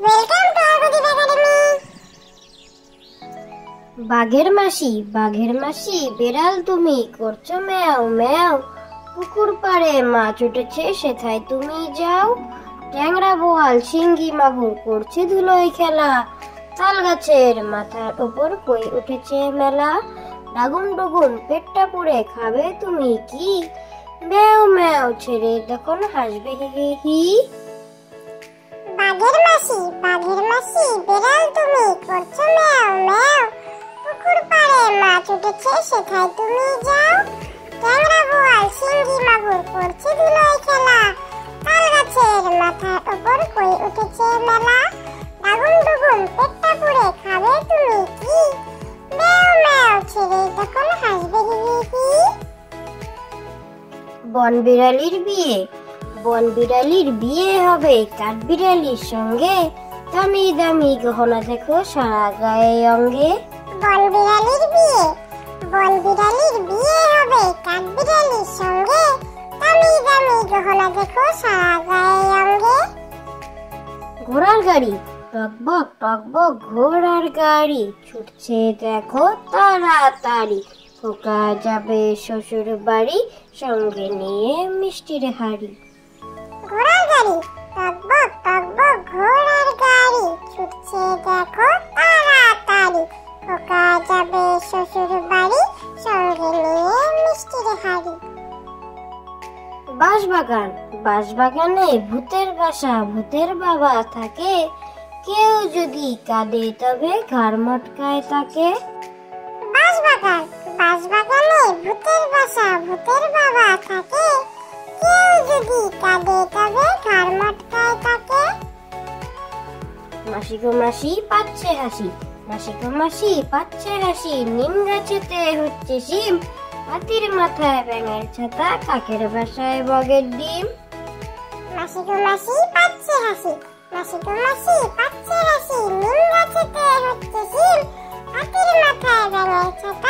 Welcome to আরগুদিপ academy. বাঘের মাসি বেড়াল তুমি করছো ম্যাও ম্যাও। পুকুর পাড়ে মাছ উঠেছে সেথায় তুমি যাও। ট্যাংরা বোয়াল শিঙ্গি মাগুর করছে ধুলোয় খেলা। তাল গাছের মাথার ওপর কই উঠেছে মেলা। ডাগুন ডুগুন পেটটা পুড়ে খাবে তুমি কি? ম্যাও ম্যাও ছেড়ে তখন হাসবে হি হি হি। বাঘের মাসি বেড়াল তুমি করছো ম্যাও ম্যাও। পুকুর পাড়ে মাছ উঠেছে সেথায় তুমি যাও। ট্যাংরা বোয়াল শিঙ্গি মাগুর করছে ধুলোয় খেলা। তাল গাছের মাথার ওপর কই উঠেছে মেলা। ডাগুন ডুগুন পেটটা পুড়ে খাবে তুমি কি? ম্যাও ম্যাও ছেড়ে তখন হাসবে হি হি হি। বন বিড়ালির বিয়ে হবে কাঠবিড়ালির সঙ্গে। দামি দামি গহনা দেখো সারা গায়ে অঙ্গে। বন বিড়ালির বিয়ে হবে কাঠবিড়ালির সঙ্গে। দামি দামি গহনা দেখো সারা গায়ে অঙ্গে। ঘোড়ার গাড়ি টকবক ঘোড়ার গাড়ি ছুটছে দেখো তাড়াতাড়ি। খোকা যাবে শ্বশুর বাড়ি সঙ্গে নিয়ে মিষ্টির হাড়ি। ঘোড়ার গাড়ি টকবক ঘোড়ার গাড়ি ছুটছে দেখো তাড়াতাড়ি। খোকা যাবে শ্বশুর বাড়ি সঙ্গে নিয়ে মিষ্টির হাড়ি। বাঁশবাগানে ভূতের বাসা ভূতের বাবা থাকে। কেউ যদি কাঁদে তবে ঘাড় মটকায় তাকে। বাঁশবাগানে ভূতের বাসা ভূতের বাবা থাকে। কেউ যদি কাঁদে তবে ঘাড় মটকায় তাকে। মাসি গো মাসি পাচ্ছে হাসি নিম গাছেতে হচ্ছে শিম। হাতির মাথায় ব্যাঙের ছাতা কাকের বাসায় বগের ডিম। মাসি গো মাসি পাচ্ছে হাসি নিম গাছেতে হচ্ছে শিম। হাতির মাথায় ব্যাঙের ছাতা